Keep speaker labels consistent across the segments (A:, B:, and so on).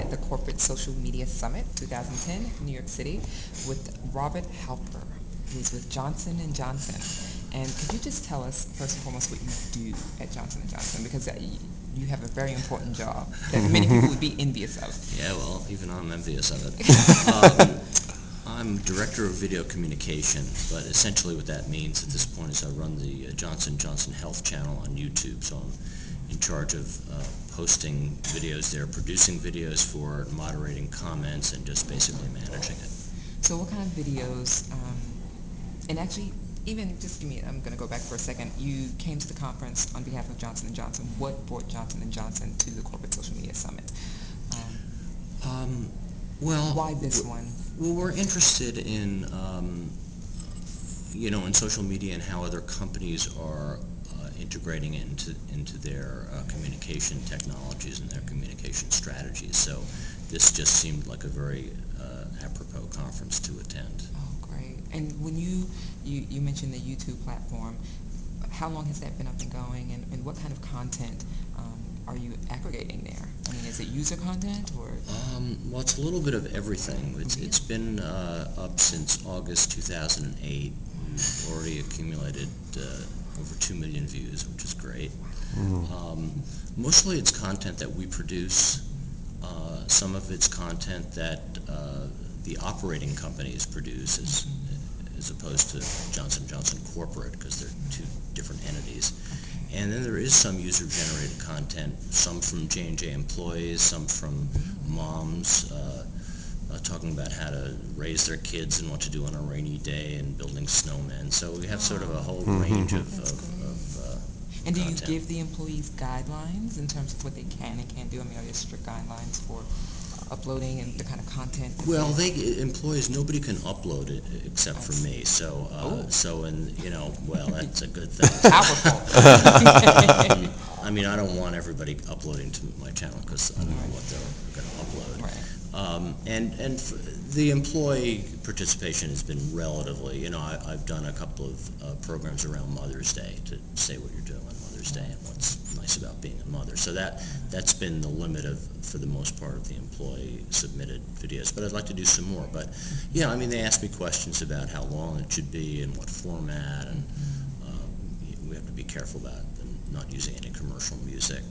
A: at the Corporate Social Media Summit 2010, New York City, with Robert Halper, who's with Johnson & Johnson. And could you just tell us, first and foremost, what you do at Johnson & Johnson? Because you have a very important job that many people would be envious of.
B: Yeah, well, even I'm envious of it. I'm Director of Video Communication, but essentially what that means at this point is I run the Johnson & Johnson Health channel on YouTube, so I'm in charge of posting videos there, producing videos for it, moderating comments, and just basically managing it.
A: So what kind of videos, and actually, even just give me, I'm going to go back for a second. You came to the conference on behalf of Johnson & Johnson. What brought Johnson & Johnson to the Corporate Social Media Summit? Why this one?
B: Well, we're interested in, in social media and how other companies are integrating it into their communication technologies and their communication strategies. So this just seemed like a very apropos conference to attend.
A: Oh, great. And when you mentioned the YouTube platform, how long has that been up and going, and what kind of content are you aggregating there? I mean, is it user content or?
B: Well, it's a little bit of everything. It's been up since August 2008. We've already accumulated over 2 million views, which is great. Mostly it's content that we produce. Some of it's content that the operating companies produce as opposed to Johnson & Johnson Corporate, because they're two different entities. And then there is some user-generated content, some from J&J employees, some from moms talking about how to raise their kids and what to do on a rainy day and building snowmen. So we have sort of a whole range of
A: And do you
B: content.
A: give the employees guidelines in terms of what they can and can't do? I mean, are there strict guidelines for uploading and the kind of content?
B: Well, employees, nobody can upload it except for me. So, well, that's a good thing.
A: Powerful.
B: I mean, I don't want everybody uploading to my channel because I don't know what they're going to upload.
A: Right.
B: The employee participation has been relatively, I've done a couple of programs around Mother's Day to say what you're doing on Mother's Day and what's nice about being a mother. So that's been the limit for the most part of the employee submitted videos. But I'd like to do some more. But yeah, I mean, they ask me questions about how long it should be and what format, and we have to be careful about not using any commercial music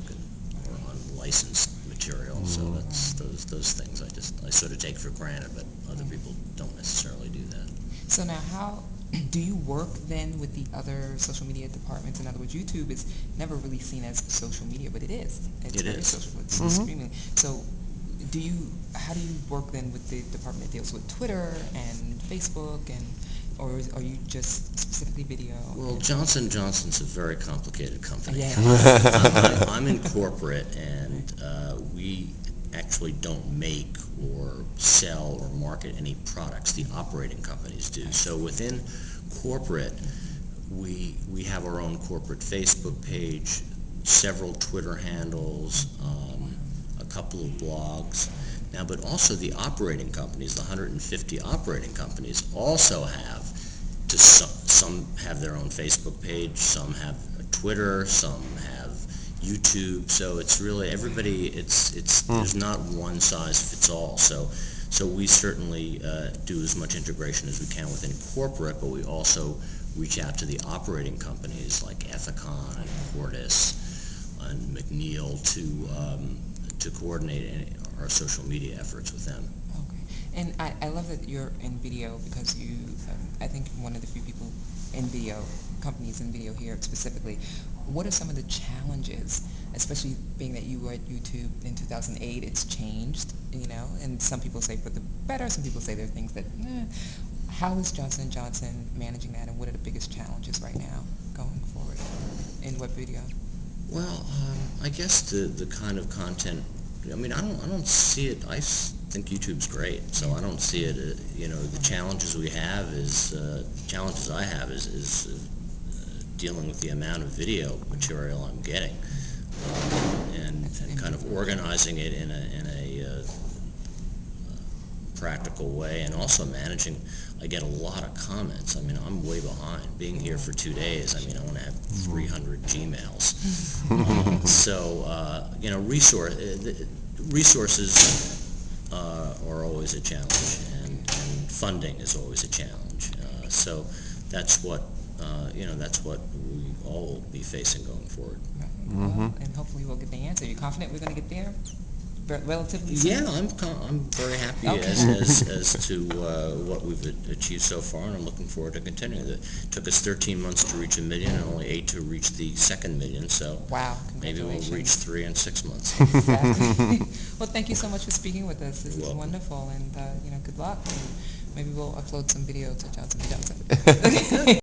B: or unlicensed material. So that's those things I sort of take for granted, but other people don't necessarily do that.
A: So now, how do you work then with the other social media departments? In other words, YouTube is never really seen as social media, but it is. It's very social. It's streaming. So how do you work then with the department that deals with Twitter and Facebook, or are you just specifically video?
B: Well, Johnson & Johnson's a very complicated company.
A: Yeah.
B: I'm in corporate, and we actually don't make or sell or market any products. The operating companies do. So within corporate, we have our own corporate Facebook page, several Twitter handles, a couple of blogs. Now, but also the operating companies, the 150 operating companies, also have, some have their own Facebook page, some have Twitter, some have YouTube. So it's really everybody. There's not one size fits all. So we certainly do as much integration as we can within corporate, but we also reach out to the operating companies like Ethicon and Cordis and McNeil to coordinate our social media efforts with them.
A: Okay. And I love that you're in video because you, I think, one of the few people in video, companies in video here specifically. What are some of the challenges, especially being that you were at YouTube in 2008, it's changed, and some people say for the better, some people say there are things that, How is Johnson & Johnson managing that, and what are the biggest challenges right now going forward in web video?
B: Well, I guess the kind of content, I mean, I don't see it. I think YouTube's great, so I don't see it. The challenges I have is dealing with the amount of video material I'm getting, and kind of organizing it in a practical way, and also managing. I get a lot of comments. I mean, I'm way behind. Being here for 2 days, I mean, I want to have 300 Gmails. Resources are always a challenge, and funding is always a challenge. So that's what that's what we all will be facing going forward.
A: Right. Well, and hopefully we'll get the answer. You're confident we're going to get there relatively soon?
B: Yeah, I'm very happy
A: Okay.
B: as to what we've achieved so far, and I'm looking forward to continuing. It took us 13 months to reach 1 million, and only 8 to reach the second million. So
A: Wow,
B: maybe we'll reach
A: congratulations.
B: 3 in 6 months.
A: Exactly. Well, thank you so much for speaking with us. This
B: You're
A: is
B: welcome.
A: wonderful, and good luck. And maybe we'll upload some video to Johnson & Johnson.
B: Good.